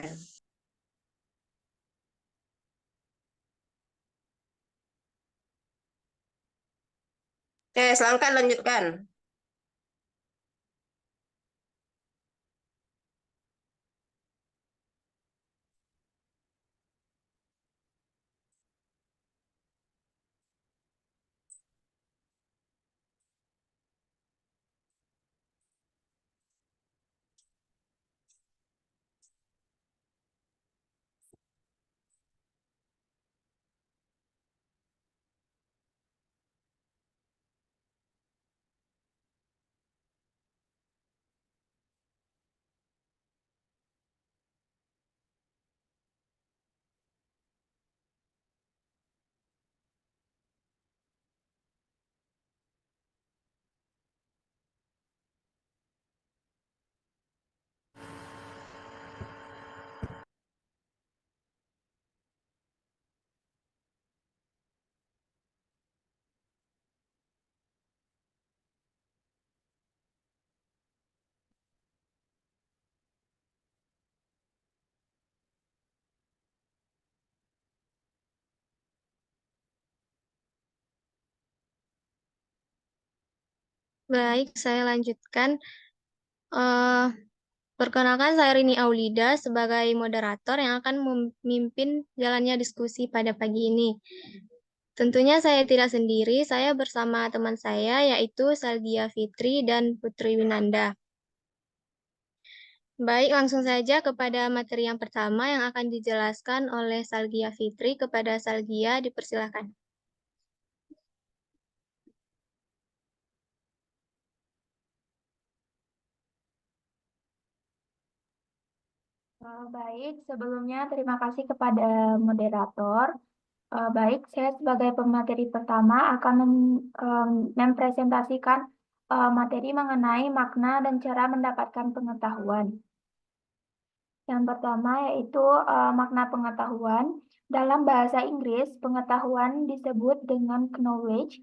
kemarin. Oke, silahkan lanjutkan. Baik, saya lanjutkan. Eh, Perkenalkan, saya Rini Aulida sebagai moderator yang akan memimpin jalannya diskusi pada pagi ini. Tentunya saya tidak sendiri, saya bersama teman saya yaitu Salgia Fitri dan Putri Winanda. Baik, langsung saja kepada materi yang pertama yang akan dijelaskan oleh Salgia Fitri. Kepada Salgia, dipersilakan. Baik, sebelumnya terima kasih kepada moderator. Baik, saya sebagai pemateri pertama akan mempresentasikan materi mengenai makna dan cara mendapatkan pengetahuan. Yang pertama yaitu makna pengetahuan. Dalam bahasa Inggris, pengetahuan disebut dengan knowledge,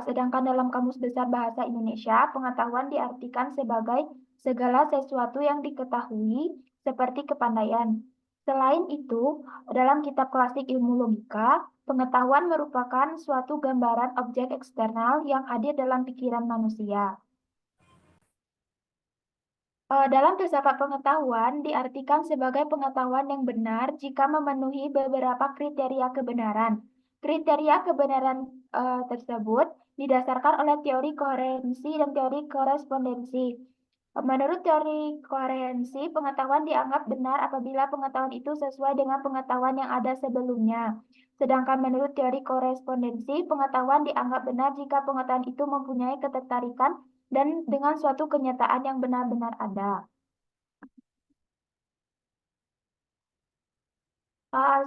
sedangkan dalam Kamus Besar Bahasa Indonesia, pengetahuan diartikan sebagai segala sesuatu yang diketahui seperti kepandaian. Selain itu, dalam kitab klasik ilmu logika, pengetahuan merupakan suatu gambaran objek eksternal yang hadir dalam pikiran manusia. Dalam filsafat pengetahuan diartikan sebagai pengetahuan yang benar jika memenuhi beberapa kriteria kebenaran. Kriteria kebenaran tersebut didasarkan oleh teori koherensi dan teori korespondensi. Menurut teori koherensi, pengetahuan dianggap benar apabila pengetahuan itu sesuai dengan pengetahuan yang ada sebelumnya. Sedangkan menurut teori korespondensi, pengetahuan dianggap benar jika pengetahuan itu mempunyai ketertarikan dan dengan suatu kenyataan yang benar-benar ada.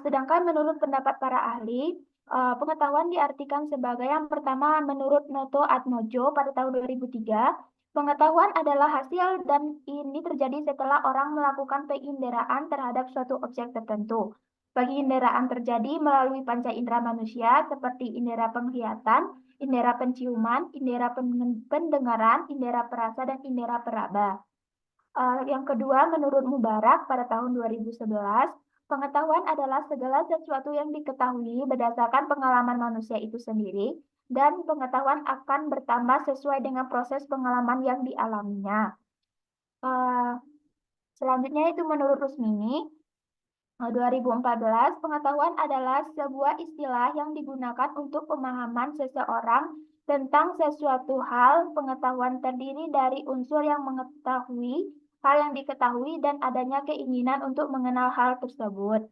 Sedangkan menurut pendapat para ahli, pengetahuan diartikan sebagai yang pertama menurut Noto Atmojo pada tahun 2003, pengetahuan adalah hasil dan ini terjadi setelah orang melakukan penginderaan terhadap suatu objek tertentu. Penginderaan terjadi melalui panca indera manusia seperti indera penglihatan, indera penciuman, indera pendengaran, indera perasa, dan indera peraba. Yang kedua, menurut Mubarak pada tahun 2011, pengetahuan adalah segala sesuatu yang diketahui berdasarkan pengalaman manusia itu sendiri, dan pengetahuan akan bertambah sesuai dengan proses pengalaman yang dialaminya. Uh, Selanjutnya itu menurut Rusmini, 2014, pengetahuan adalah sebuah istilah yang digunakan untuk pemahaman seseorang tentang sesuatu hal. Pengetahuan terdiri dari unsur yang mengetahui hal yang diketahui dan adanya keinginan untuk mengenal hal tersebut.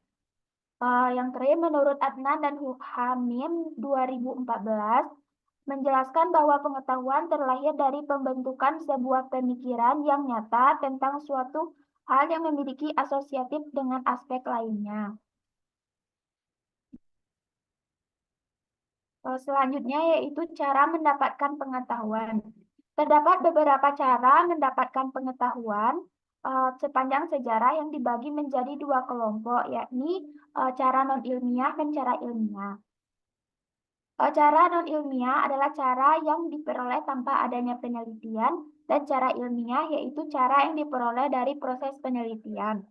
Yang terakhir, menurut Adnan dan Hamim 2014, menjelaskan bahwa pengetahuan terlahir dari pembentukan sebuah pemikiran yang nyata tentang suatu hal yang memiliki asosiatif dengan aspek lainnya. Selanjutnya yaitu cara mendapatkan pengetahuan. Terdapat beberapa cara mendapatkan pengetahuan sepanjang sejarah yang dibagi menjadi dua kelompok, yakni cara non-ilmiah dan cara ilmiah. Cara non-ilmiah adalah cara yang diperoleh tanpa adanya penelitian, dan cara ilmiah yaitu cara yang diperoleh dari proses penelitian.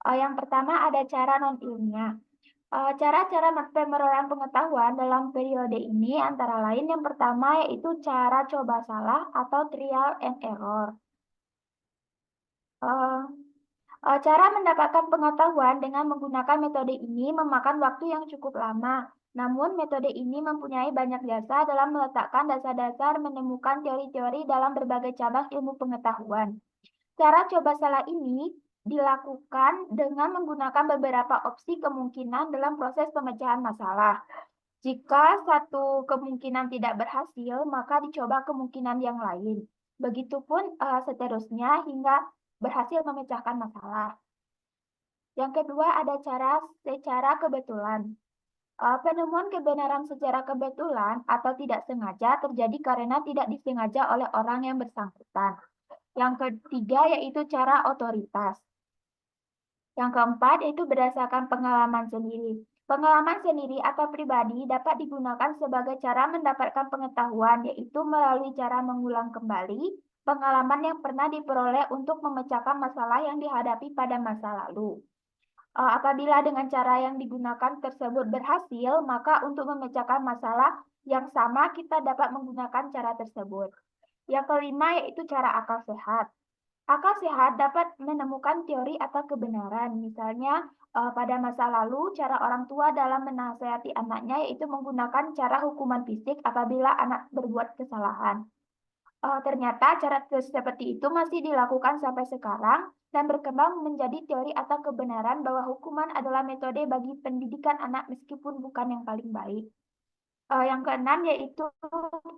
Yang pertama ada cara non-ilmiah. Cara-cara pemerolehan pengetahuan dalam periode ini antara lain yang pertama yaitu cara coba salah atau trial and error. Eh, Cara mendapatkan pengetahuan dengan menggunakan metode ini memakan waktu yang cukup lama. Namun, metode ini mempunyai banyak jasa dalam meletakkan dasar-dasar menemukan teori-teori dalam berbagai cabang ilmu pengetahuan. Cara coba salah ini dilakukan dengan menggunakan beberapa opsi kemungkinan dalam proses pemecahan masalah. Jika satu kemungkinan tidak berhasil, maka dicoba kemungkinan yang lain. Begitupun seterusnya hingga berhasil memecahkan masalah. Yang kedua ada cara secara kebetulan. Penemuan kebenaran secara kebetulan atau tidak sengaja terjadi karena tidak disengaja oleh orang yang bersangkutan. Yang ketiga yaitu cara otoritas. Yang keempat yaitu berdasarkan pengalaman sendiri. Pengalaman sendiri atau pribadi dapat digunakan sebagai cara mendapatkan pengetahuan, yaitu melalui cara mengulang kembali pengalaman yang pernah diperoleh untuk memecahkan masalah yang dihadapi pada masa lalu. Apabila dengan cara yang digunakan tersebut berhasil, maka untuk memecahkan masalah yang sama kita dapat menggunakan cara tersebut. Yang kelima yaitu cara akal sehat. Akal sehat dapat menemukan teori atau kebenaran. Misalnya, pada masa lalu, cara orang tua dalam menasihati anaknya yaitu menggunakan cara hukuman fisik apabila anak berbuat kesalahan. Ternyata cara seperti itu masih dilakukan sampai sekarang dan berkembang menjadi teori atau kebenaran bahwa hukuman adalah metode bagi pendidikan anak meskipun bukan yang paling baik. Yang keenam yaitu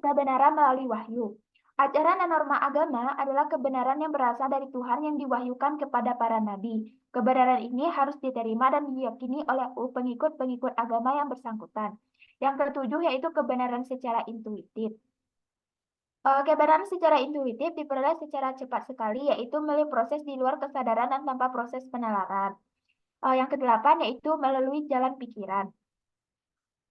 kebenaran melalui wahyu. Ajaran dan norma agama adalah kebenaran yang berasal dari Tuhan yang diwahyukan kepada para nabi. Kebenaran ini harus diterima dan diyakini oleh pengikut-pengikut agama yang bersangkutan. Yang ketujuh yaitu kebenaran secara intuitif. Kebenaran secara intuitif diperoleh secara cepat sekali, yaitu melalui proses di luar kesadaran dan tanpa proses penalaran. Yang kedelapan yaitu melalui jalan pikiran.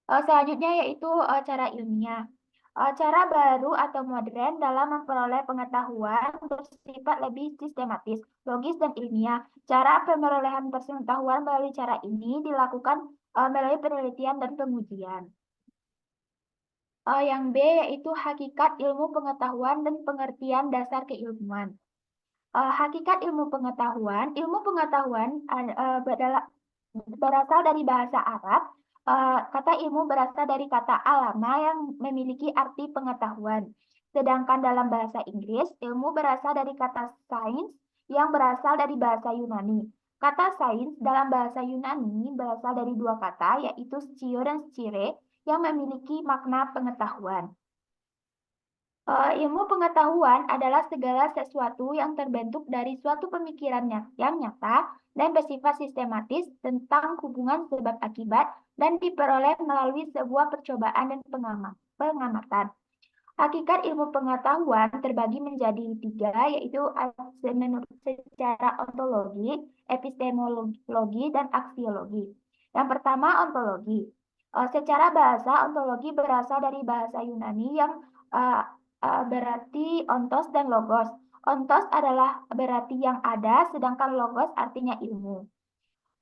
Selanjutnya yaitu cara ilmiah. Cara baru atau modern dalam memperoleh pengetahuan bersifat lebih sistematis, logis, dan ilmiah. Cara pemerolehan pengetahuan melalui cara ini dilakukan melalui penelitian dan pengujian. Yang B yaitu hakikat ilmu pengetahuan dan pengertian dasar keilmuan. Hakikat ilmu pengetahuan berasal dari bahasa Arab. Kata ilmu berasal dari kata alama yang memiliki arti pengetahuan. Sedangkan dalam bahasa Inggris, ilmu berasal dari kata sains yang berasal dari bahasa Yunani. Kata sains dalam bahasa Yunani berasal dari dua kata, yaitu scio dan scire, yang memiliki makna pengetahuan. Ilmu pengetahuan adalah segala sesuatu yang terbentuk dari suatu pemikiran yang nyata dan bersifat sistematis tentang hubungan sebab akibat dan diperoleh melalui sebuah percobaan dan pengamatan. Hakikat ilmu pengetahuan terbagi menjadi tiga, yaitu secara ontologi, epistemologi, dan aksiologi. Yang pertama, ontologi. Secara bahasa, ontologi berasal dari bahasa Yunani yang berarti ontos dan logos. Ontos adalah berarti yang ada, sedangkan logos artinya ilmu.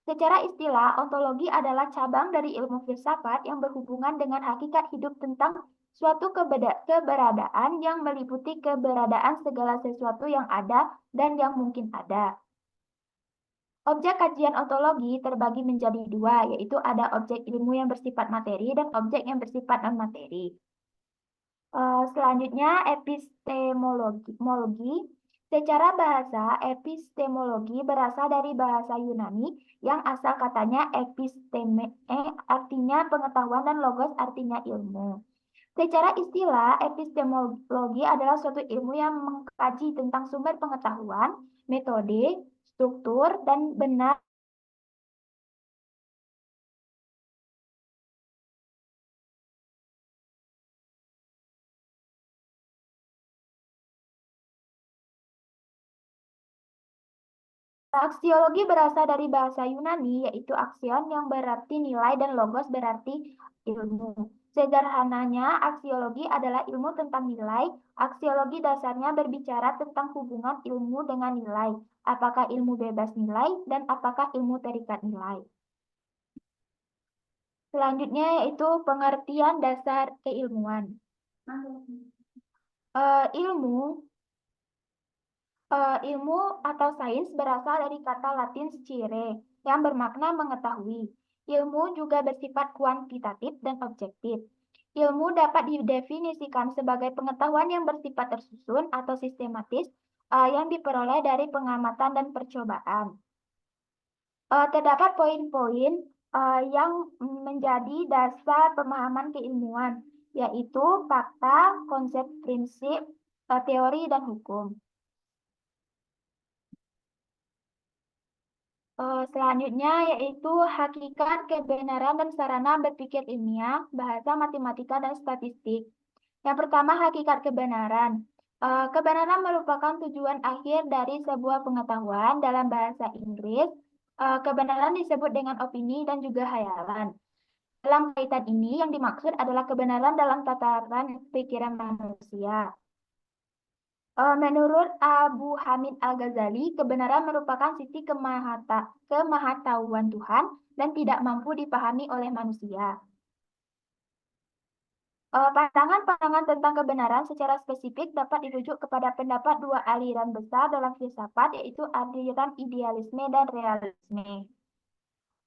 Secara istilah, ontologi adalah cabang dari ilmu filsafat yang berhubungan dengan hakikat hidup tentang suatu keberadaan yang meliputi keberadaan segala sesuatu yang ada dan yang mungkin ada. Objek kajian ontologi terbagi menjadi dua, yaitu ada objek ilmu yang bersifat materi dan objek yang bersifat non-materi. Selanjutnya, epistemologi. Secara bahasa, epistemologi berasal dari bahasa Yunani yang asal katanya episteme, artinya pengetahuan, dan logos artinya ilmu. Secara istilah, epistemologi adalah suatu ilmu yang mengkaji tentang sumber pengetahuan, metode, struktur, dan benar Aksiologi berasal dari bahasa Yunani, yaitu aksion yang berarti nilai dan logos berarti ilmu. Sederhananya, aksiologi adalah ilmu tentang nilai. Aksiologi dasarnya berbicara tentang hubungan ilmu dengan nilai. apakah ilmu bebas nilai, dan apakah ilmu terikat nilai. Selanjutnya yaitu pengertian dasar keilmuan. Ilmu atau sains berasal dari kata Latin scire, yang bermakna mengetahui. Ilmu juga bersifat kuantitatif dan objektif. Ilmu dapat didefinisikan sebagai pengetahuan yang bersifat tersusun atau sistematis yang diperoleh dari pengamatan dan percobaan. Terdapat poin-poin yang menjadi dasar pemahaman keilmuan, yaitu fakta, konsep prinsip, teori, dan hukum. Selanjutnya yaitu hakikat, kebenaran, dan sarana berpikir ilmiah, bahasa, matematika, dan statistik. Yang pertama, hakikat kebenaran. Kebenaran merupakan tujuan akhir dari sebuah pengetahuan. Dalam bahasa Inggris, kebenaran disebut dengan opini dan juga hayalan. Dalam kaitan ini, yang dimaksud adalah kebenaran dalam tataran pikiran manusia. Menurut Abu Hamid Al-Ghazali, kebenaran merupakan sisi kemahatauan Tuhan dan tidak mampu dipahami oleh manusia. Pandangan-pandangan tentang kebenaran secara spesifik dapat dirujuk kepada pendapat dua aliran besar dalam filsafat, yaitu aliran idealisme dan realisme.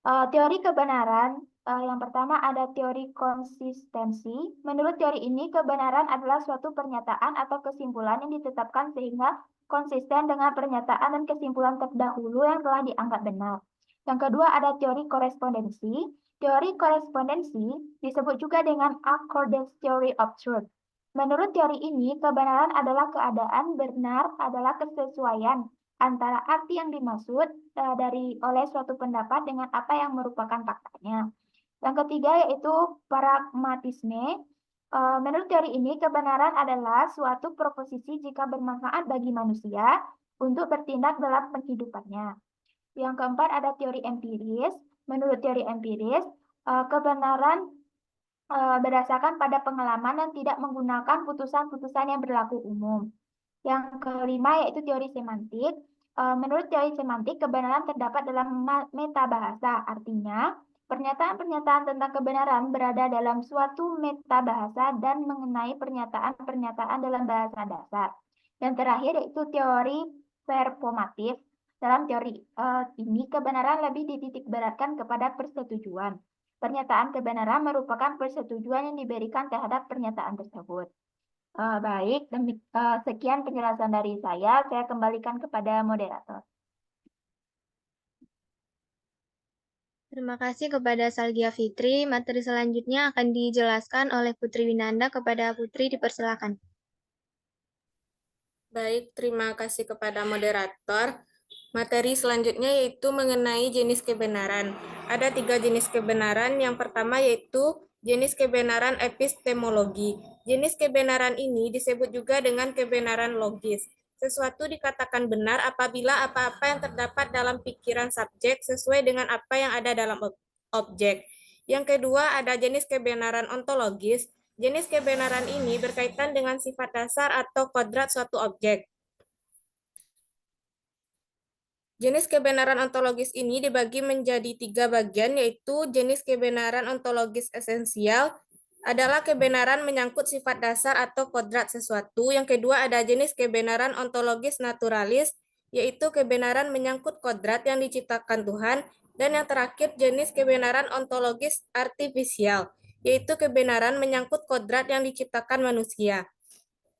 Teori kebenaran, yang pertama ada teori konsistensi. Menurut teori ini, kebenaran adalah suatu pernyataan atau kesimpulan yang ditetapkan sehingga konsisten dengan pernyataan dan kesimpulan terdahulu yang telah dianggap benar. Yang kedua ada teori korespondensi. Teori korespondensi disebut juga dengan accordance theory of truth. Menurut teori ini, kebenaran adalah keadaan, benar adalah kesesuaian antara arti yang dimaksud oleh suatu pendapat dengan apa yang merupakan faktanya. Yang ketiga yaitu pragmatisme. Menurut teori ini, kebenaran adalah suatu proposisi jika bermanfaat bagi manusia untuk bertindak dalam kehidupannya. Yang keempat ada teori empiris. Menurut teori empiris, kebenaran berdasarkan pada pengalaman dan tidak menggunakan putusan-putusan yang berlaku umum. Yang kelima yaitu teori semantik. Menurut teori semantik, kebenaran terdapat dalam metabahasa. Artinya, pernyataan-pernyataan tentang kebenaran berada dalam suatu metabahasa dan mengenai pernyataan-pernyataan dalam bahasa dasar. Yang terakhir yaitu teori performatif. Dalam teori ini, kebenaran lebih dititikberatkan kepada persetujuan. Pernyataan kebenaran merupakan persetujuan yang diberikan terhadap pernyataan tersebut. Baik, sekian penjelasan dari saya kembalikan kepada moderator. Terima kasih kepada Salgia Fitri. Materi selanjutnya akan dijelaskan oleh Putri Winanda. Kepada Putri, dipersilakan. Baik, terima kasih kepada moderator. Materi selanjutnya yaitu mengenai jenis kebenaran. Ada 3 jenis kebenaran. Yang pertama yaitu jenis kebenaran epistemologi. Jenis kebenaran ini disebut juga dengan kebenaran logis. Sesuatu dikatakan benar apabila apa-apa yang terdapat dalam pikiran subjek sesuai dengan apa yang ada dalam objek. Yang kedua ada jenis kebenaran ontologis. Jenis kebenaran ini berkaitan dengan sifat dasar atau kodrat suatu objek. Jenis kebenaran ontologis ini dibagi menjadi 3 bagian, yaitu jenis kebenaran ontologis esensial adalah kebenaran menyangkut sifat dasar atau kodrat sesuatu. Yang kedua ada jenis kebenaran ontologis naturalis, yaitu kebenaran menyangkut kodrat yang diciptakan Tuhan. Dan yang terakhir jenis kebenaran ontologis artifisial, yaitu kebenaran menyangkut kodrat yang diciptakan manusia.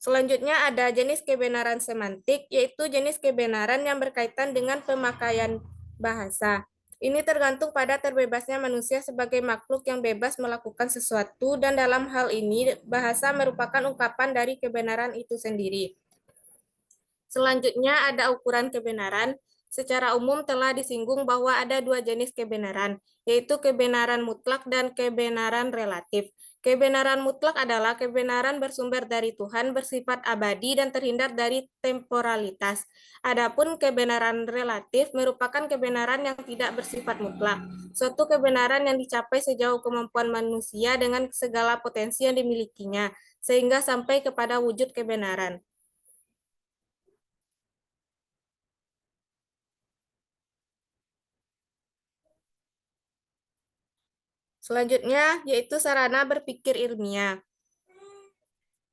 Selanjutnya ada jenis kebenaran semantik, yaitu jenis kebenaran yang berkaitan dengan pemakaian bahasa. Ini tergantung pada terbebasnya manusia sebagai makhluk yang bebas melakukan sesuatu, dan dalam hal ini bahasa merupakan ungkapan dari kebenaran itu sendiri. Selanjutnya ada ukuran kebenaran. Secara umum telah disinggung bahwa ada 2 jenis kebenaran, yaitu kebenaran mutlak dan kebenaran relatif. Kebenaran mutlak adalah kebenaran bersumber dari Tuhan, bersifat abadi, dan terhindar dari temporalitas. Adapun kebenaran relatif merupakan kebenaran yang tidak bersifat mutlak, suatu kebenaran yang dicapai sejauh kemampuan manusia dengan segala potensi yang dimilikinya, sehingga sampai kepada wujud kebenaran. Selanjutnya, yaitu sarana berpikir ilmiah.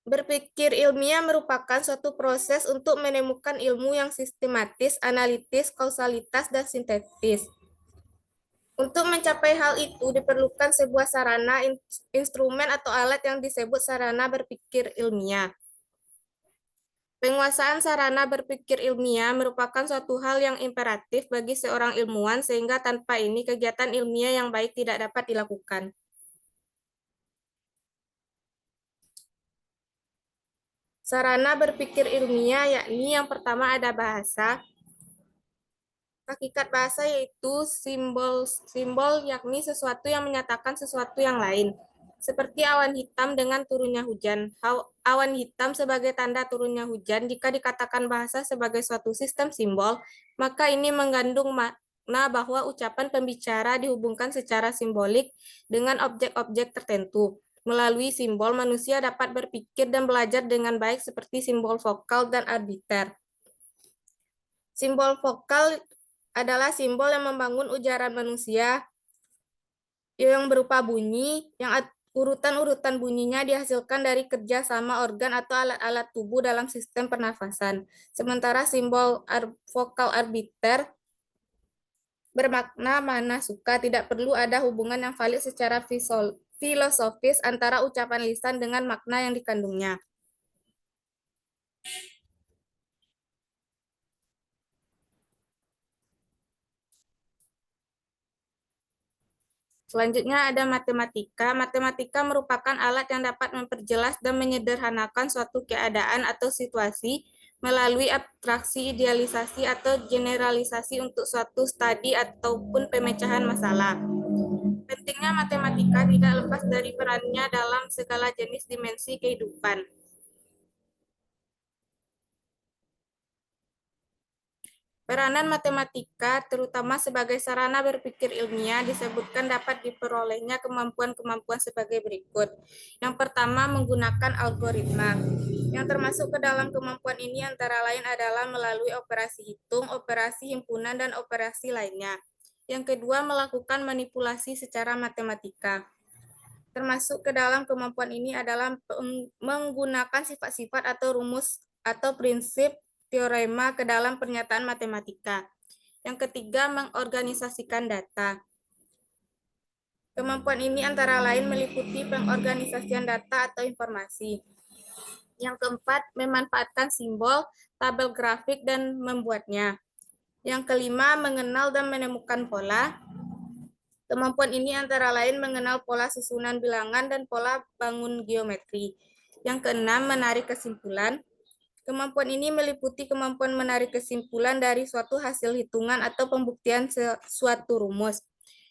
Berpikir ilmiah merupakan suatu proses untuk menemukan ilmu yang sistematis, analitis, kausalitas, dan sintetis. Untuk mencapai hal itu diperlukan sebuah sarana, instrumen, atau alat yang disebut sarana berpikir ilmiah. Penguasaan sarana berpikir ilmiah merupakan suatu hal yang imperatif bagi seorang ilmuwan, sehingga tanpa ini kegiatan ilmiah yang baik tidak dapat dilakukan. Sarana berpikir ilmiah yakni yang pertama ada bahasa. Hakikat bahasa yaitu simbol-simbol yakni sesuatu yang menyatakan sesuatu yang lain. Seperti awan hitam dengan turunnya hujan. Awan hitam sebagai tanda turunnya hujan, jika dikatakan bahasa sebagai suatu sistem simbol, maka ini mengandung makna bahwa ucapan pembicara dihubungkan secara simbolik dengan objek-objek tertentu. Melalui simbol, manusia dapat berpikir dan belajar dengan baik seperti simbol vokal dan arbiter. Simbol vokal adalah simbol yang membangun ujaran manusia yang berupa bunyi, yang urutan-urutan bunyinya dihasilkan dari kerja sama organ atau alat-alat tubuh dalam sistem pernafasan. Sementara simbol vokal arbiter bermakna mana suka, tidak perlu ada hubungan yang valid secara filosofis antara ucapan lisan dengan makna yang dikandungnya. Selanjutnya ada matematika. Matematika merupakan alat yang dapat memperjelas dan menyederhanakan suatu keadaan atau situasi melalui abstraksi, idealisasi, atau generalisasi untuk suatu studi ataupun pemecahan masalah. Pentingnya matematika tidak lepas dari perannya dalam segala jenis dimensi kehidupan. Peranan matematika, terutama sebagai sarana berpikir ilmiah, disebutkan dapat diperolehnya kemampuan-kemampuan sebagai berikut. Yang pertama, menggunakan algoritma. Yang termasuk ke dalam kemampuan ini antara lain adalah melalui operasi hitung, operasi himpunan, dan operasi lainnya. Yang kedua, melakukan manipulasi secara matematika. Termasuk ke dalam kemampuan ini adalah menggunakan sifat-sifat atau rumus atau prinsip teorema ke dalam pernyataan matematika. Yang ketiga, mengorganisasikan data. Kemampuan ini antara lain meliputi pengorganisasian data atau informasi. Yang keempat, memanfaatkan simbol, tabel grafik, dan membuatnya. Yang kelima, mengenal dan menemukan pola. Kemampuan ini antara lain mengenal pola susunan bilangan dan pola bangun geometri. Yang keenam, menarik kesimpulan. Kemampuan ini meliputi kemampuan menarik kesimpulan dari suatu hasil hitungan atau pembuktian suatu rumus.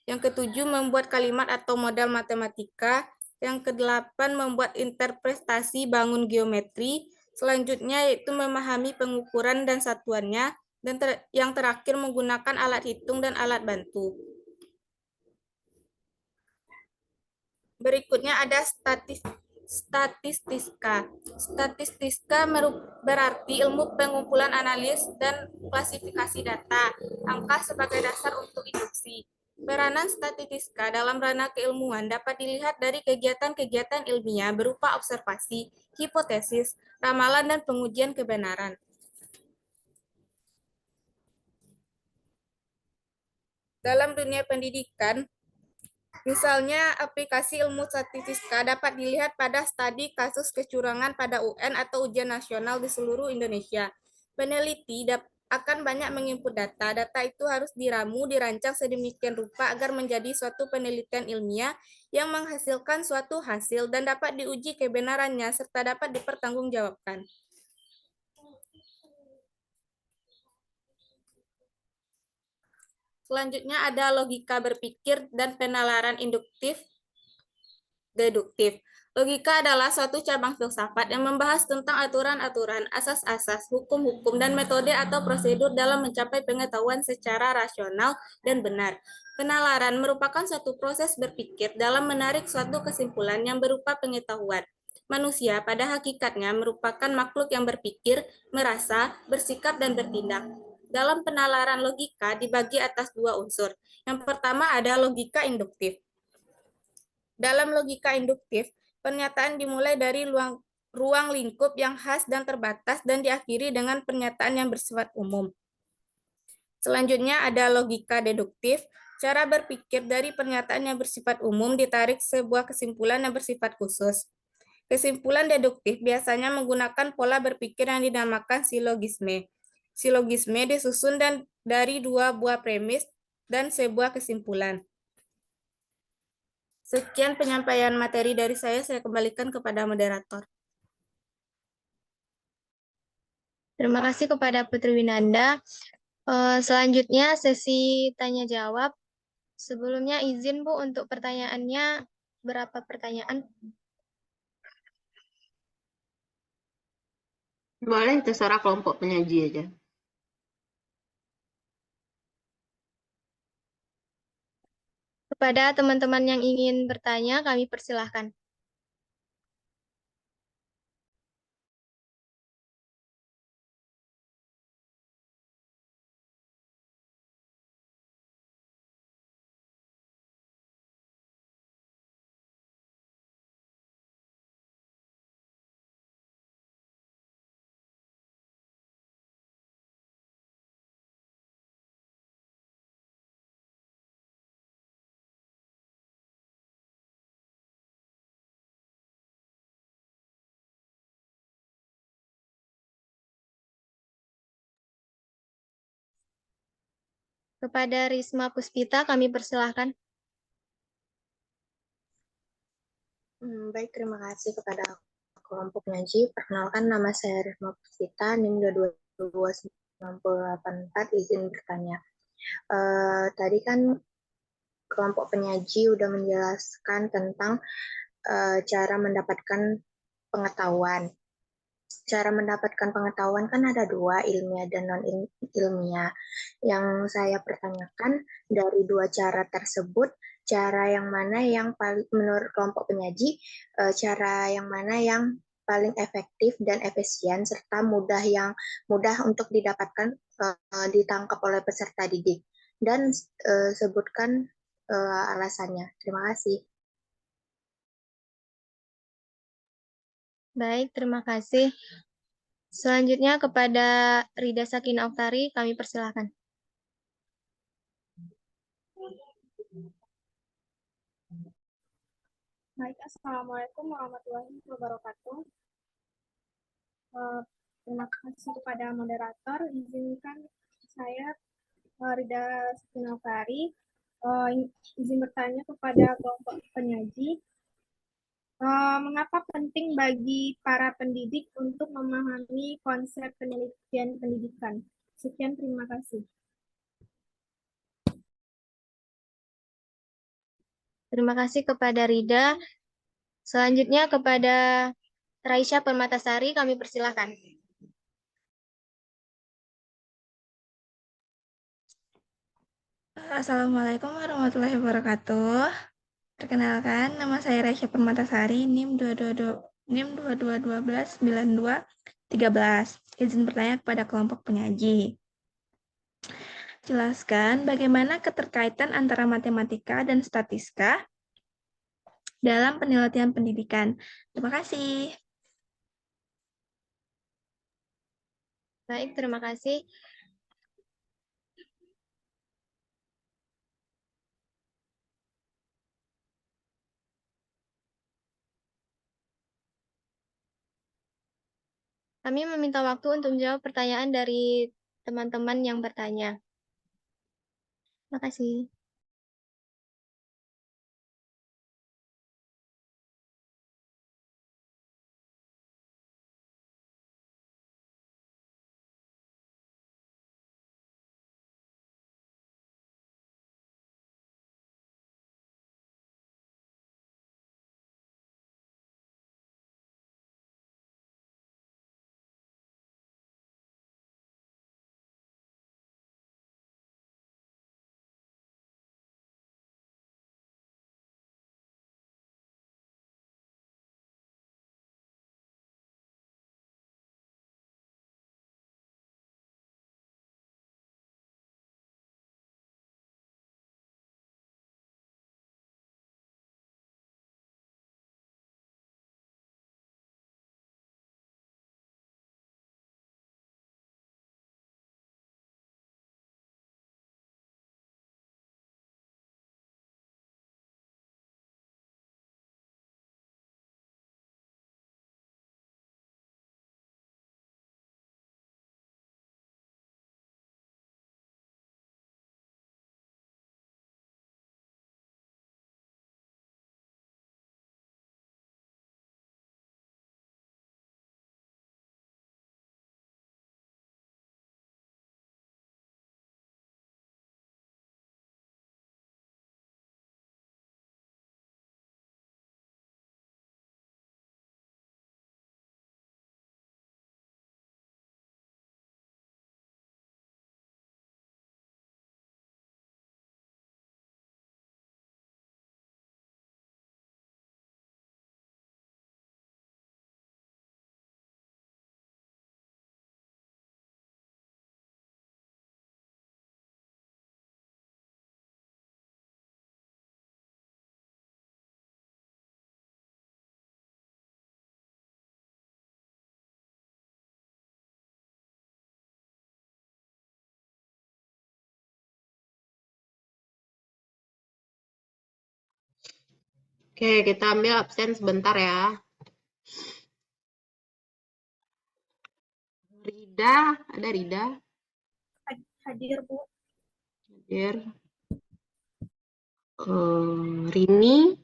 Yang ketujuh, membuat kalimat atau model matematika. Yang kedelapan, membuat interpretasi bangun geometri. Selanjutnya yaitu memahami pengukuran dan satuannya. Dan yang terakhir, menggunakan alat hitung dan alat bantu. Berikutnya ada statistika. Statistika berarti ilmu pengumpulan analis dan klasifikasi data, angka sebagai dasar untuk induksi. Peranan statistika dalam ranah keilmuan dapat dilihat dari kegiatan-kegiatan ilmiah berupa observasi, hipotesis, ramalan, dan pengujian kebenaran. Dalam dunia pendidikan, misalnya, aplikasi ilmu statistika dapat dilihat pada studi kasus kecurangan pada UN atau ujian nasional di seluruh Indonesia. Peneliti akan banyak menginput data. Data itu harus diramu, dirancang sedemikian rupa agar menjadi suatu penelitian ilmiah yang menghasilkan suatu hasil dan dapat diuji kebenarannya serta dapat dipertanggungjawabkan. Selanjutnya ada logika berpikir dan penalaran induktif deduktif. Logika adalah suatu cabang filsafat yang membahas tentang aturan-aturan, asas-asas, hukum-hukum, dan metode atau prosedur dalam mencapai pengetahuan secara rasional dan benar. Penalaran merupakan suatu proses berpikir dalam menarik suatu kesimpulan yang berupa pengetahuan. Manusia pada hakikatnya merupakan makhluk yang berpikir, merasa, bersikap, dan bertindak. Dalam penalaran logika dibagi atas dua unsur. Yang pertama ada logika induktif. Dalam logika induktif, pernyataan dimulai dari ruang lingkup yang khas dan terbatas dan diakhiri dengan pernyataan yang bersifat umum. Selanjutnya ada logika deduktif. Cara berpikir dari pernyataan yang bersifat umum ditarik sebuah kesimpulan yang bersifat khusus. Kesimpulan deduktif biasanya menggunakan pola berpikir yang dinamakan silogisme. Silogisme disusun dari dua buah premis dan sebuah kesimpulan. Sekian penyampaian materi dari saya kembalikan kepada moderator. Terima kasih kepada Putri Winanda. Selanjutnya sesi tanya jawab. Sebelumnya izin Bu untuk pertanyaannya, berapa pertanyaan? Boleh terserah kelompok penyaji aja. Kepada teman-teman yang ingin bertanya, kami persilahkan. Kepada Risma Puspita, kami persilahkan. Baik, terima kasih kepada kelompok ngaji. Perkenalkan, nama saya Risma Puspita, NIM 22984, izin bertanya. Tadi kan kelompok penyaji udah menjelaskan tentang cara mendapatkan pengetahuan. Cara mendapatkan pengetahuan kan ada dua, ilmiah dan non-ilmiah. Yang saya pertanyakan, dari dua cara tersebut, cara yang mana yang paling, menurut kelompok penyaji, cara yang mana yang paling efektif dan efisien, serta mudah untuk didapatkan, ditangkap oleh peserta didik. Dan sebutkan alasannya. Terima kasih. Baik, terima kasih. Selanjutnya kepada Rida Sakina Oktari, kami persilahkan. Baik, Assalamualaikum warahmatullahi wabarakatuh. Terima kasih kepada moderator. Izinkan saya, Rida Sakina Oktari, izin bertanya kepada kelompok penyaji. Mengapa penting bagi para pendidik untuk memahami konsep penelitian pendidikan? Sekian, terima kasih. Terima kasih kepada Rida. Selanjutnya kepada Raisya Permatasari, kami persilahkan. Assalamualaikum warahmatullahi wabarakatuh. Perkenalkan, nama saya Raisya Permatasari, NIM 222129213. Izin bertanya kepada kelompok penyaji. Jelaskan bagaimana keterkaitan antara matematika dan statistika dalam penelitian pendidikan. Terima kasih. Baik, terima kasih. Kami meminta waktu untuk menjawab pertanyaan dari teman-teman yang bertanya. Terima kasih. Oke, kita ambil absen sebentar ya. Rida, ada Rida? Hadir, Bu. Hadir. Rini,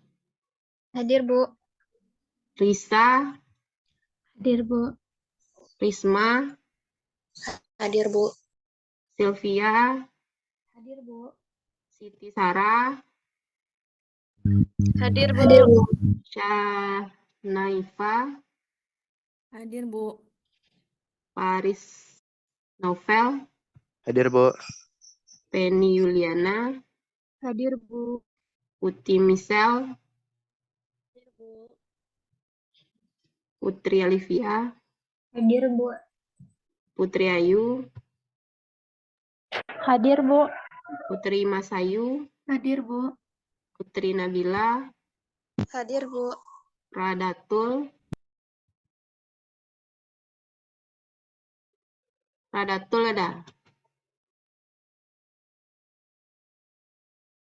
Hadir, Bu. Risa, Hadir, Bu. Risma, Hadir, Bu. Sylvia, Hadir, Bu. Siti Sarah, Hadir, Bu. Hadir, Bu. Naifa, Hadir, Bu. Paris Novel, Hadir, Bu. Penny Yuliana, Hadir, Bu. Putih Michelle, Putri Olivia, Hadir, Bu. Putri Ayu, Hadir, Bu. Putri Masayu, Hadir, Bu. Putri Nabila, Hadir, Bu. Radatul, ada?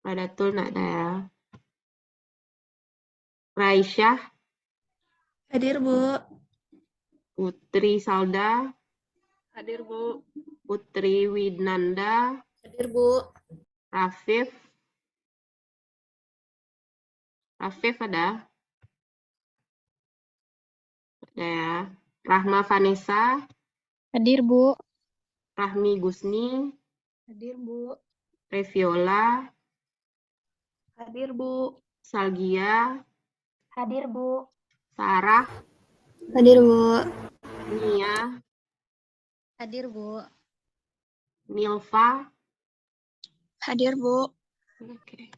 Radatul nggak ada ya. Raisyah, Hadir, Bu. Putri Salda, Hadir, Bu. Putri Widnanda, Hadir, Bu. Rafif ada? Ada ya. Rahma Vanessa, Hadir, Bu. Rahmi Gusni, Hadir, Bu. Reviola, Hadir, Bu. Salgia, Hadir, Bu. Sarah, Hadir, Bu. Nia, Hadir, Bu. Nilva. Hadir, Bu. Oke.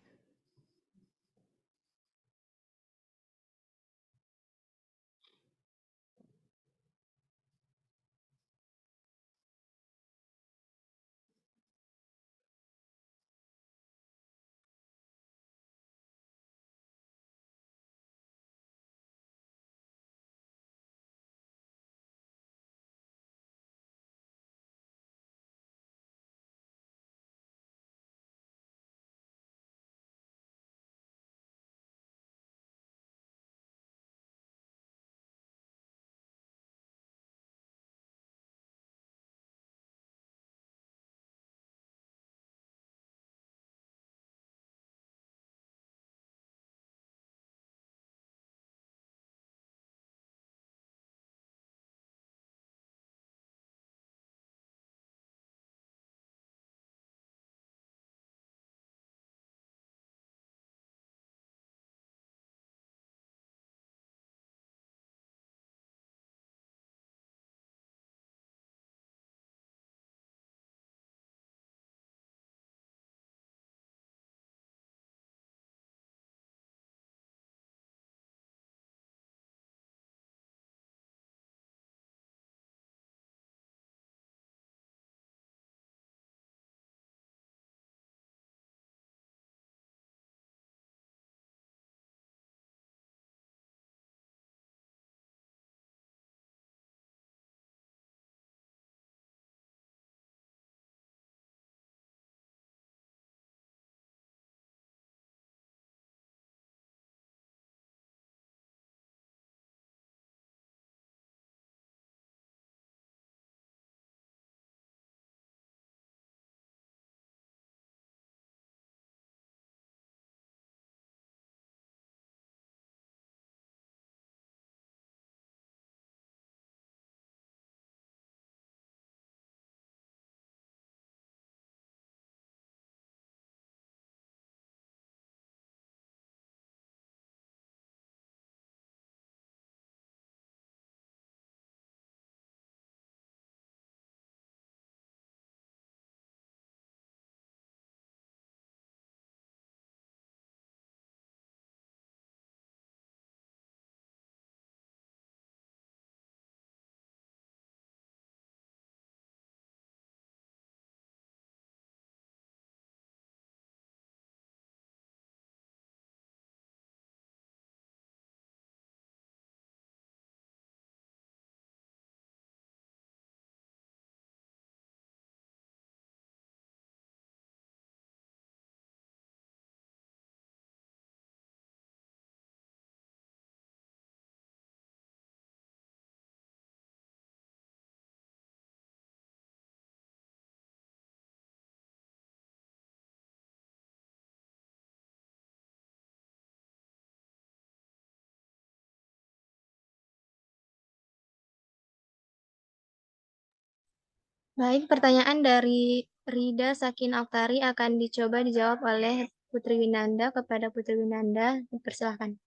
Baik, pertanyaan dari Rida Sakin Aktari akan dicoba dijawab oleh Putri Winanda. Kepada Putri Winanda, dipersilakan.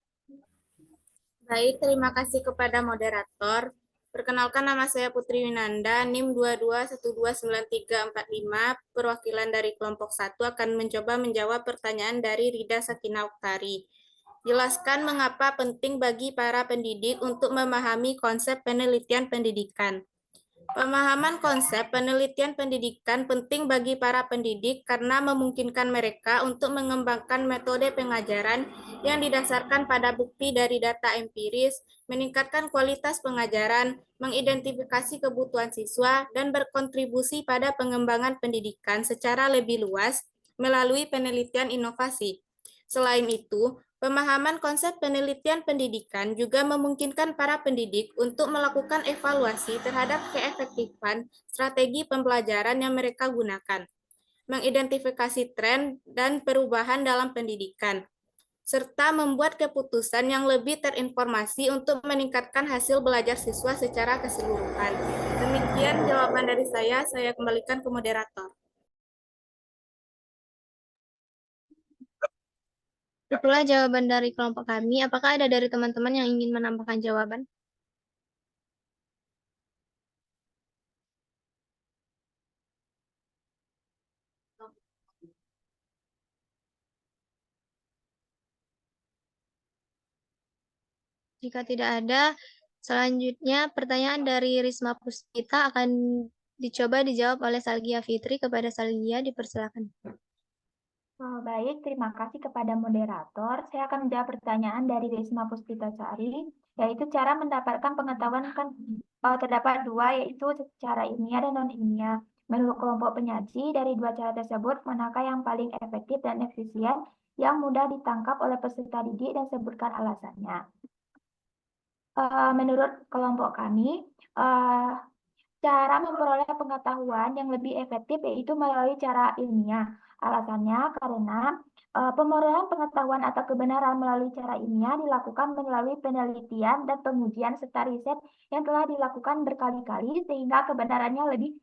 Baik, terima kasih kepada moderator. Perkenalkan, nama saya Putri Winanda, NIM 22129345, perwakilan dari kelompok 1 akan mencoba menjawab pertanyaan dari Rida Sakinah Oktari. Jelaskan mengapa penting bagi para pendidik untuk memahami konsep penelitian pendidikan. Pemahaman konsep penelitian pendidikan penting bagi para pendidik karena memungkinkan mereka untuk mengembangkan metode pengajaran yang didasarkan pada bukti dari data empiris, meningkatkan kualitas pengajaran, mengidentifikasi kebutuhan siswa, dan berkontribusi pada pengembangan pendidikan secara lebih luas melalui penelitian inovasi. Selain itu, pemahaman konsep penelitian pendidikan juga memungkinkan para pendidik untuk melakukan evaluasi terhadap keefektifan strategi pembelajaran yang mereka gunakan, mengidentifikasi tren dan perubahan dalam pendidikan, serta membuat keputusan yang lebih terinformasi untuk meningkatkan hasil belajar siswa secara keseluruhan. Demikian jawaban dari saya kembalikan ke moderator. Itulah jawaban dari kelompok kami. Apakah ada dari teman-teman yang ingin menambahkan jawaban? Jika tidak ada, selanjutnya pertanyaan dari Risma Puspita akan dicoba dijawab oleh Salgia Fitri. Kepada Salgia, dipersilakan. Baik, terima kasih kepada moderator. Saya akan menjawab pertanyaan dari Risma Puspita Sari, yaitu cara mendapatkan pengetahuan kan terdapat dua, yaitu secara ilmiah dan non-ilmiah. Menurut kelompok penyaji, dari dua cara tersebut, manakah yang paling efektif dan efisien yang mudah ditangkap oleh peserta didik dan sebutkan alasannya. Menurut kelompok kami, cara memperoleh pengetahuan yang lebih efektif yaitu melalui cara ilmiah. Alasannya karena pemerolehan pengetahuan atau kebenaran melalui cara ilmiah dilakukan melalui penelitian dan pengujian serta riset yang telah dilakukan berkali-kali sehingga kebenarannya lebih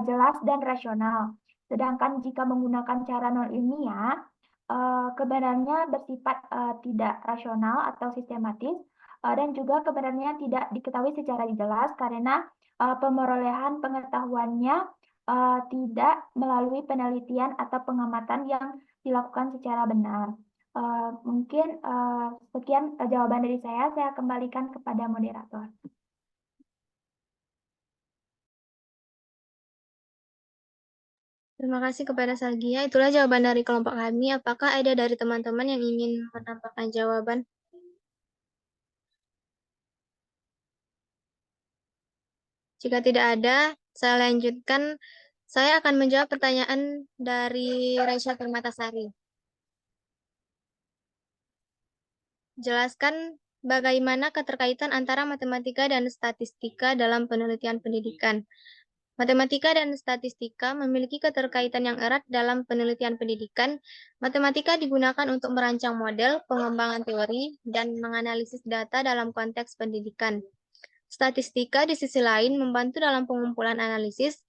jelas dan rasional. Sedangkan jika menggunakan cara non-ilmiah, kebenarannya bersifat tidak rasional atau sistematis dan juga kebenarannya tidak diketahui secara jelas karena pemerolehan pengetahuannya tidak melalui penelitian atau pengamatan yang dilakukan secara benar. Mungkin sekian jawaban dari saya kembalikan kepada moderator. Terima kasih kepada Salgia. Itulah jawaban dari kelompok kami. Apakah ada dari teman-teman yang ingin menambahkan jawaban? Jika tidak ada, saya lanjutkan. Saya akan menjawab pertanyaan dari Raisya Permatasari. Jelaskan bagaimana keterkaitan antara matematika dan statistika dalam penelitian pendidikan. Matematika dan statistika memiliki keterkaitan yang erat dalam penelitian pendidikan. Matematika digunakan untuk merancang model, pengembangan teori, dan menganalisis data dalam konteks pendidikan. Statistika di sisi lain membantu dalam pengumpulan analisis,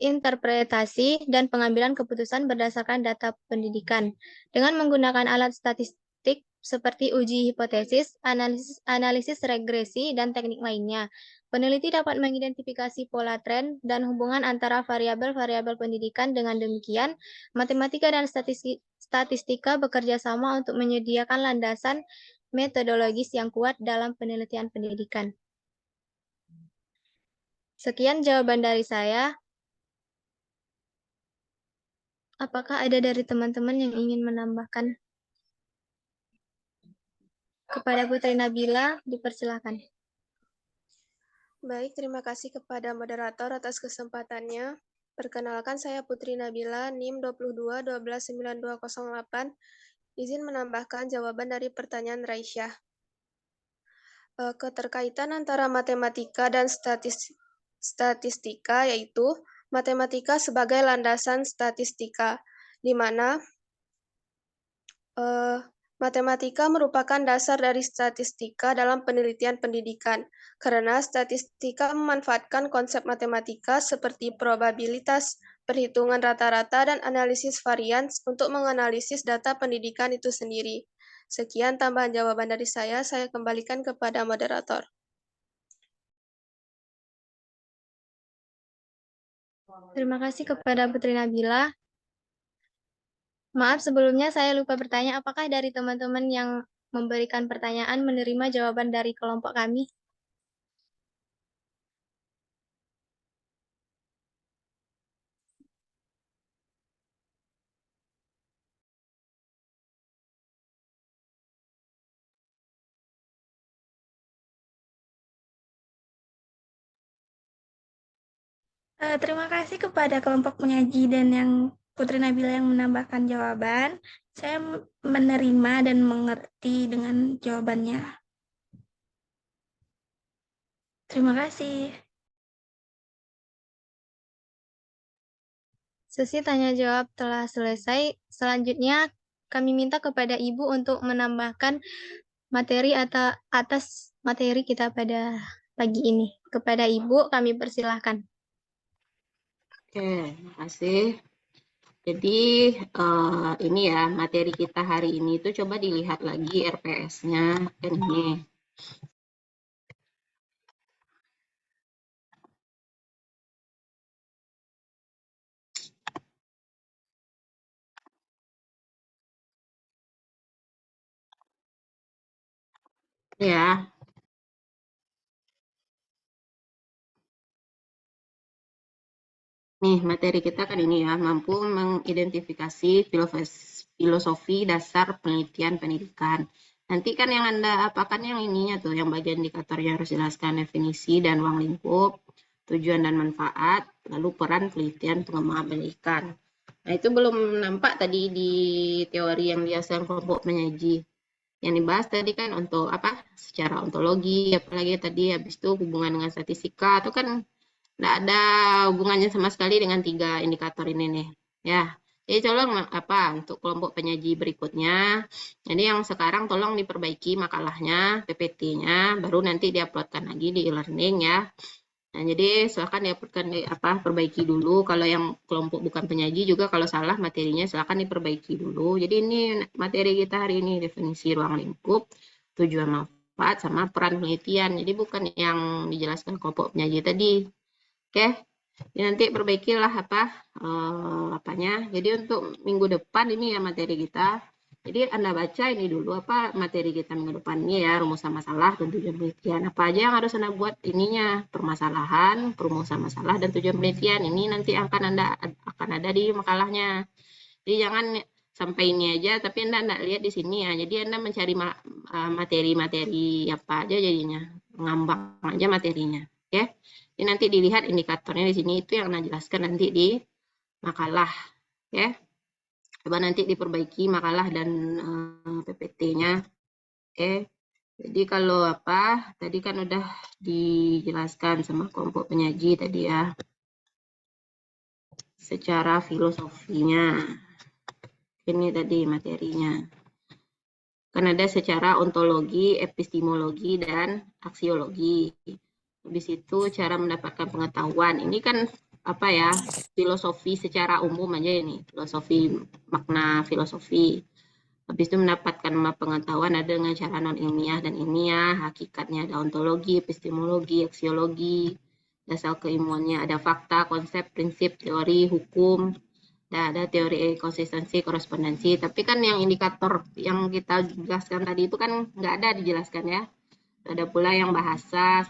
interpretasi, dan pengambilan keputusan berdasarkan data pendidikan. Dengan menggunakan alat statistik seperti uji hipotesis, analisis regresi, dan teknik lainnya, peneliti dapat mengidentifikasi pola tren dan hubungan antara variabel-variabel pendidikan. Dengan demikian, matematika dan statistika bekerja sama untuk menyediakan landasan metodologis yang kuat dalam penelitian pendidikan. Sekian jawaban dari saya. Apakah ada dari teman-teman yang ingin menambahkan? Kepada Putri Nabila, dipersilakan. Baik, terima kasih kepada moderator atas kesempatannya. Perkenalkan, saya Putri Nabila, NIM 22129208. Izin menambahkan jawaban dari pertanyaan Raisyah. Keterkaitan antara matematika dan statistika yaitu matematika sebagai landasan statistika, di mana Matematika merupakan dasar dari statistika dalam penelitian pendidikan, karena statistika memanfaatkan konsep matematika seperti probabilitas, perhitungan rata-rata, dan analisis varian untuk menganalisis data pendidikan itu sendiri. Sekian tambahan jawaban dari saya kembalikan kepada moderator. Terima kasih kepada Putri Nabila. Maaf sebelumnya saya lupa bertanya, apakah dari teman-teman yang memberikan pertanyaan menerima jawaban dari kelompok kami? Terima kasih kepada kelompok penyaji dan yang Putri Nabila yang menambahkan jawaban. Saya menerima dan mengerti dengan jawabannya. Terima kasih. Sesi tanya jawab telah selesai. Selanjutnya kami minta kepada Ibu untuk menambahkan materi atau atas materi kita pada pagi ini. Kepada Ibu kami persilahkan. Oke, makasih. Jadi ini ya materi kita hari ini itu coba dilihat lagi RPS-nya kan ini. Ya. Nih, materi kita kan ini ya, mampu mengidentifikasi filosofi dasar penelitian pendidikan. Nanti kan yang Anda apakan yang ininya tuh, yang bagian indikatornya harus jelaskan definisi dan ruang lingkup, tujuan dan manfaat, lalu peran penelitian pengembangan pendidikan. Nah, itu belum nampak tadi di teori yang dihasilkan kelompok penyaji. Yang dibahas tadi kan untuk apa? Secara ontologi, apalagi tadi habis itu hubungan dengan statistika, itu kan nggak ada hubungannya sama sekali dengan 3 indikator ini nih ya. Jadi tolong apa untuk kelompok penyaji berikutnya, jadi yang sekarang tolong diperbaiki makalahnya, PPT-nya, baru nanti diuploadkan lagi di e-learning ya. Nah, jadi silakan diuploadkan perbaiki dulu. Kalau yang kelompok bukan penyaji juga kalau salah materinya silakan diperbaiki dulu. Jadi ini materi kita hari ini definisi ruang lingkup, tujuan manfaat sama peran penelitian. Jadi bukan yang dijelaskan kelompok penyaji tadi. Oke, ya, nanti perbaikilah apanya. Jadi untuk minggu depan ini ya materi kita. Jadi Anda baca ini dulu apa materi kita minggu depan ini ya, rumusan masalah dan tujuan penelitian. Apa aja yang harus Anda buat ininya, permasalahan, perumusan masalah dan tujuan penelitian. Ini nanti akan ada di makalahnya. Jadi jangan sampai ini aja tapi Anda enggak lihat di sini ya. Jadi Anda mencari materi-materi apa aja jadinya, ngambang aja materinya. Oke. Ini nanti dilihat indikatornya di sini, itu yang Anda jelaskan nanti di makalah ya. Coba nanti diperbaiki makalah dan PPT-nya. Oke. Jadi kalau tadi kan udah dijelaskan sama kelompok penyaji tadi ya. Secara filosofinya. Ini tadi materinya. Kan ada secara ontologi, epistemologi dan aksiologi. Habis itu cara mendapatkan pengetahuan. Ini kan filosofi secara umum aja ini, filosofi, makna filosofi. Habis itu mendapatkan pengetahuan ada dengan cara non ilmiah dan ilmiah, hakikatnya ada ontologi, epistemologi, aksiologi, dasar keilmuannya ada fakta, konsep, prinsip, teori, hukum, ada teori konsistensi, korespondensi. Tapi kan yang indikator yang kita jelaskan tadi itu kan nggak ada dijelaskan ya. Ada pula yang bahasa,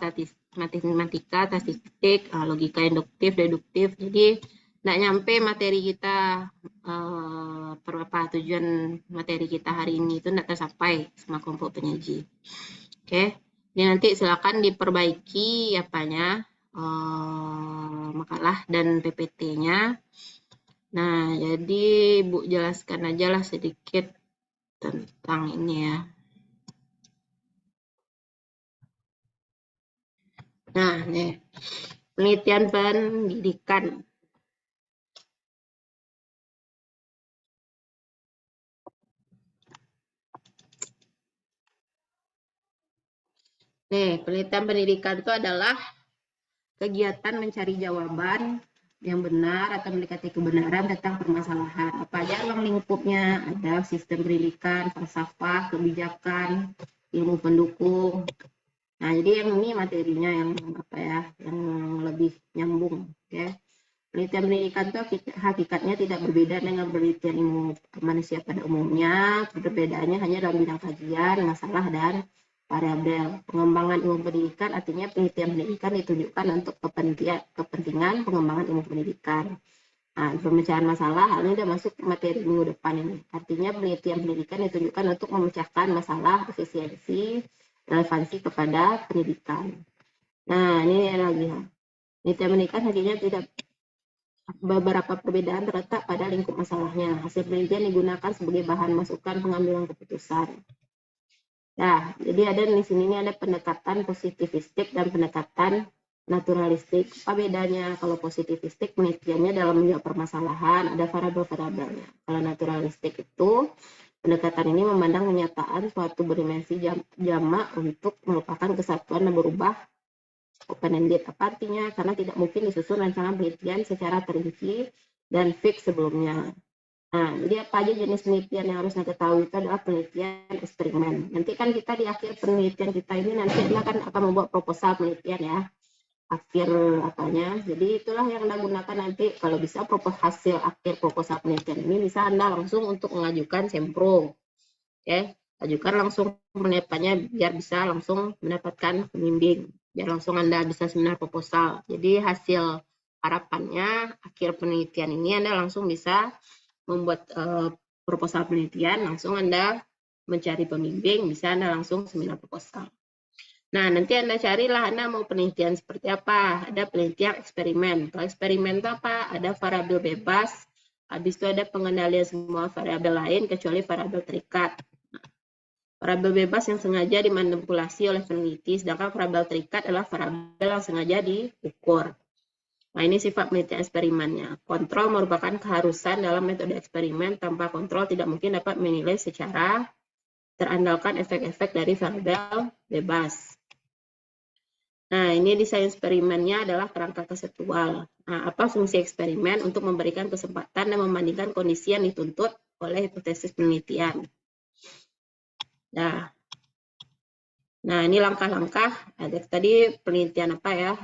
matematika, statistik, logika induktif, deduktif. Jadi nggak nyampe materi kita, tujuan materi kita hari ini itu nggak tersampai sama kelompok penyaji. Oke, ini nanti silakan diperbaiki makalah dan PPT-nya. Nah, jadi Bu jelaskan aja lah sedikit tentang ini ya. Nah, nih, penelitian pendidikan. Nih, penelitian pendidikan itu adalah kegiatan mencari jawaban yang benar atau mendekati kebenaran tentang permasalahan. Apa aja ruang lingkupnya? Ada sistem pendidikan, falsafah, kebijakan, ilmu pendukung. Nah, jadi yang ini materinya yang apa ya, yang lebih nyambung, ya. Penelitian pendidikan itu hakikatnya tidak berbeda dengan penelitian ilmu manusia pada umumnya. Perbedaannya hanya dalam bidang kajian, masalah, dan variabel. Pengembangan ilmu pendidikan artinya penelitian pendidikan ditujukan untuk kepentingan pengembangan ilmu pendidikan. Nah, pemecahan masalah, hal ini sudah masuk materi minggu depan ini. Artinya penelitian pendidikan ditujukan untuk memecahkan masalah, efisiensi, relevansi kepada pendidikan. Nah, ini lagi. Penelitian pendidikan hakikatnya tidak beberapa perbedaan terletak pada lingkup masalahnya. Hasil penelitian digunakan sebagai bahan masukan pengambilan keputusan. Nah, jadi ada di sini ada pendekatan positivistik dan pendekatan naturalistik. Apa bedanya? Kalau positivistik penelitiannya dalam menjawab permasalahan, ada variabel-variabelnya. Kalau naturalistik itu pendekatan ini memandang kenyataan suatu berdimensi jamak untuk merupakan kesatuan dan berubah open-ended. Apa artinya? Karena tidak mungkin disusun rancangan penelitian secara terinci dan fix sebelumnya. Nah, jadi apa aja jenis penelitian yang harus kita ketahui itu adalah penelitian eksperimen. Nanti kan kita di akhir penelitian kita ini nanti Anda akan membuat proposal penelitian ya. Akhir apanya. Jadi itulah yang Anda gunakan nanti kalau bisa hasil akhir proposal penelitian ini bisa Anda langsung untuk mengajukan sempro. Oke, ajukan langsung penelitiannya biar bisa langsung mendapatkan pembimbing. Biar langsung Anda bisa seminar proposal. Jadi hasil harapannya akhir penelitian ini Anda langsung bisa membuat proposal penelitian, langsung Anda mencari pembimbing, bisa Anda langsung seminar proposal. Nah, nanti Anda carilah Anda mau penelitian seperti apa. Ada penelitian eksperimen. Kalau eksperimen itu apa? Ada variabel bebas, habis itu ada pengendalian semua variabel lain kecuali variabel terikat. Variabel bebas yang sengaja dimanipulasi oleh peneliti, sedangkan variabel terikat adalah variabel yang sengaja diukur. Nah, ini sifat penelitian eksperimennya. Kontrol merupakan keharusan dalam metode eksperimen. Tanpa kontrol tidak mungkin dapat menilai secara terandalkan efek-efek dari variabel bebas. Nah, ini desain eksperimennya adalah kerangka konseptual. Nah, apa fungsi eksperimen? Untuk memberikan kesempatan dan membandingkan kondisi yang dituntut oleh hipotesis penelitian. Nah, ini langkah-langkah. Ada tadi penelitian apa ya?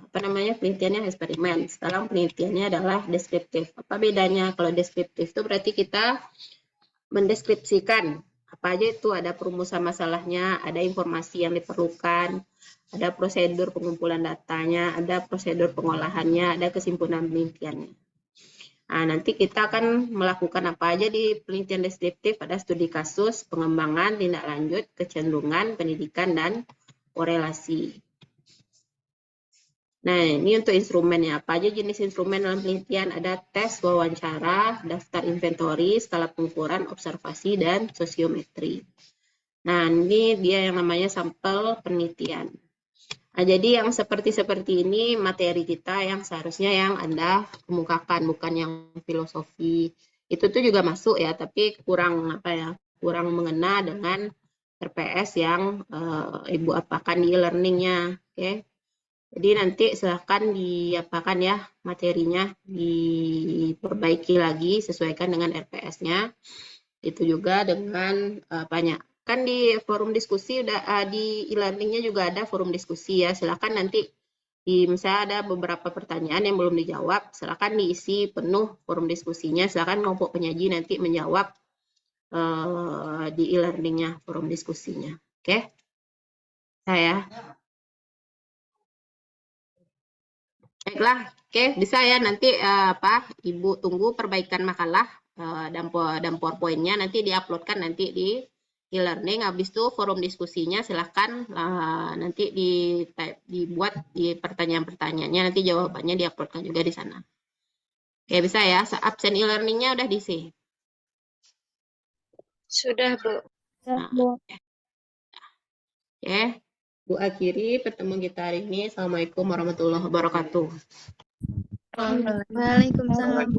Penelitiannya eksperimen. Sekarang penelitiannya adalah deskriptif. Apa bedanya? Kalau deskriptif itu berarti kita mendeskripsikan apa aja itu, ada perumusan masalahnya, ada informasi yang diperlukan, ada prosedur pengumpulan datanya, ada prosedur pengolahannya, ada kesimpulan penelitiannya. Nah, nanti kita akan melakukan apa aja di penelitian deskriptif, ada studi kasus, pengembangan, tindak lanjut, kecenderungan, pendidikan, dan korelasi. Nah, ini untuk instrumennya. Apa aja jenis instrumen dalam penelitian? Ada tes, wawancara, daftar inventory, skala pengukuran, observasi, dan sosiometri. Nah, ini dia yang namanya sampel penelitian. Nah, jadi yang seperti ini materi kita yang seharusnya yang Anda kemukakan, bukan yang filosofi. Itu tuh juga masuk ya, tapi kurang kurang mengena dengan RPS yang Ibu apakan di e-learningnya. Oke. Jadi nanti silahkan diapakan ya materinya, diperbaiki lagi sesuaikan dengan RPS-nya. Itu juga dengan banyak. Kan di forum diskusi udah di e-learningnya juga ada forum diskusi ya. Silakan nanti misalnya ada beberapa pertanyaan yang belum dijawab, silakan diisi penuh forum diskusinya. Silakan kelompok penyaji nanti menjawab di e-learningnya forum diskusinya. Oke, saya. Baiklah, oke bisa ya nanti Ibu tunggu perbaikan makalah dan PowerPoint-nya nanti diuploadkan nanti di e-learning. Habis itu forum diskusinya silahkan nanti dibuat di pertanyaan-pertanyaannya, nanti jawabannya diuploadkan juga di sana. Oke, bisa ya. Absen e-learningnya udah diisi? Sudah, Bu. Oke, Bu akhiri pertemuan kita hari ini. Assalamualaikum warahmatullahi wabarakatuh. Waalaikumsalam.